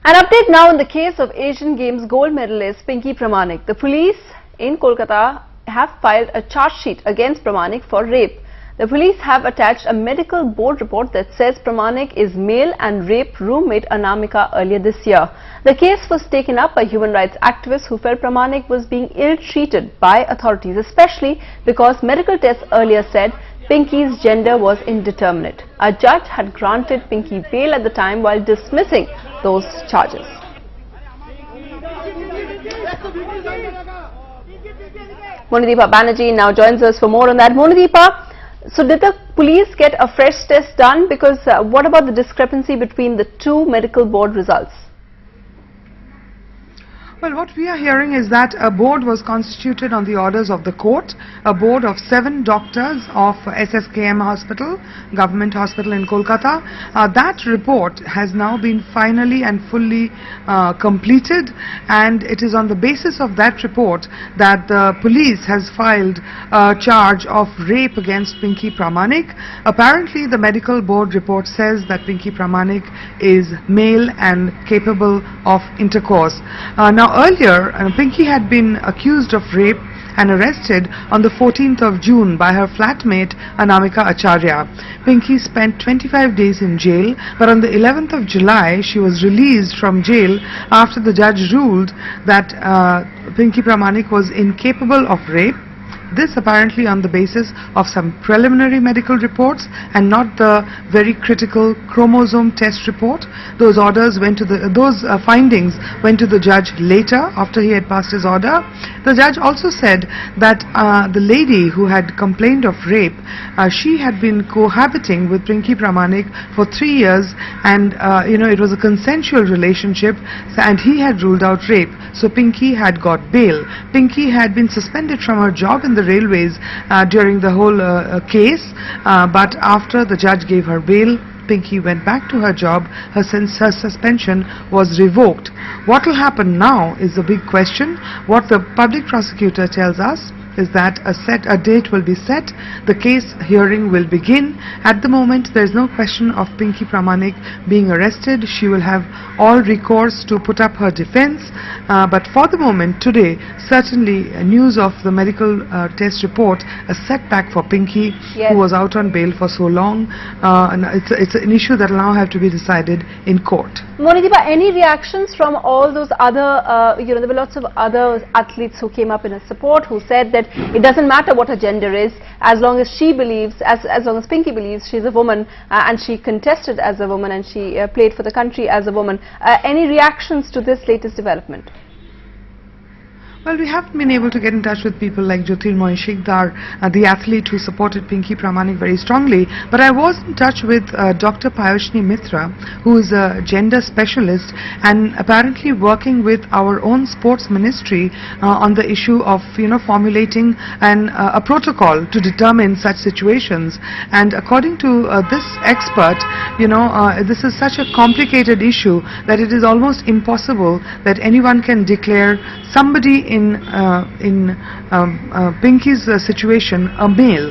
An update now in the case of Asian Games gold medalist Pink Pramanic. The police in Kolkata have filed a charge sheet against Pramanic for rape. The police have attached a medical board report that says Pramanic is male and raped roommate Anamika earlier this year. The case was taken up by human rights activists who felt Pramanic was being ill-treated by authorities, especially because medical tests earlier said Pinky's gender was indeterminate. A judge had granted Pinky bail at the time while dismissing those charges. Monideepa Banerjee now joins us for more on that. Monideepa, so did the police get a fresh test done? Because what about the discrepancy between the two medical board results? Well, what we are hearing is that a board was constituted on the orders of the court, a board of 7 doctors of SSKM Hospital, Government Hospital in Kolkata. That report has now been finally and fully completed, and it is on the basis of that report that the police has filed a charge of rape against Pink Pramanic. Apparently, the medical board report says that Pink Pramanic is male and capable of intercourse. Now, earlier, Pinky had been accused of rape and arrested on the 14th of June by her flatmate Anamika Acharya. Pinky spent 25 days in jail, but on the 11th of July she was released from jail after the judge ruled that Pink Pramanic was incapable of rape. This apparently on the basis of some preliminary medical reports and not the very critical chromosome test report. Those findings went to the judge later after he had passed his order. The judge also said that the lady who had complained of rape, she had been cohabiting with Pink Pramanic for 3 years, and it was a consensual relationship, and he had ruled out rape. So Pinky had got bail. Pinky had been suspended from her job in the railways during the whole case, but after the judge gave her bail, Pinky went back to her job. Her suspension was revoked. What will happen now is the big question. What the public prosecutor tells us is that a date will be set, the case hearing will begin. At the moment there is no question of Pink Pramanic being arrested. She will have all recourse to put up her defense, but for the moment today, certainly news of the medical test report, a setback for Pinky, yes, who was out on bail for so long. It's an issue that will now have to be decided in court. Monideepa, any reactions from all those other, there were lots of other athletes who came up in her support, who said that it doesn't matter what her gender is, as long as she believes, as long as Pinky believes she's a woman, and she contested as a woman and she played for the country as a woman. Any reactions to this latest development? Well, we haven't been able to get in touch with people like Jyotirmoy Shikdar, the athlete who supported Pink Pramanic very strongly, but I was in touch with Dr. Payushni Mitra, who is a gender specialist and apparently working with our own sports ministry on the issue of formulating a protocol to determine such situations. And according to this expert, this is such a complicated issue that it is almost impossible that anyone can declare somebody in Pinky's situation a male.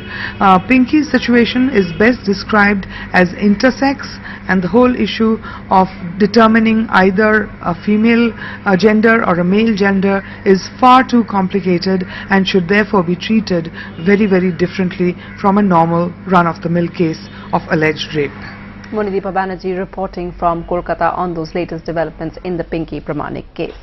Pinky's situation is best described as intersex, and the whole issue of determining either a female gender or a male gender is far too complicated and should therefore be treated very, very differently from a normal run-of-the-mill case of alleged rape. Monideepa Banerjee reporting from Kolkata on those latest developments in the Pink Pramanic case.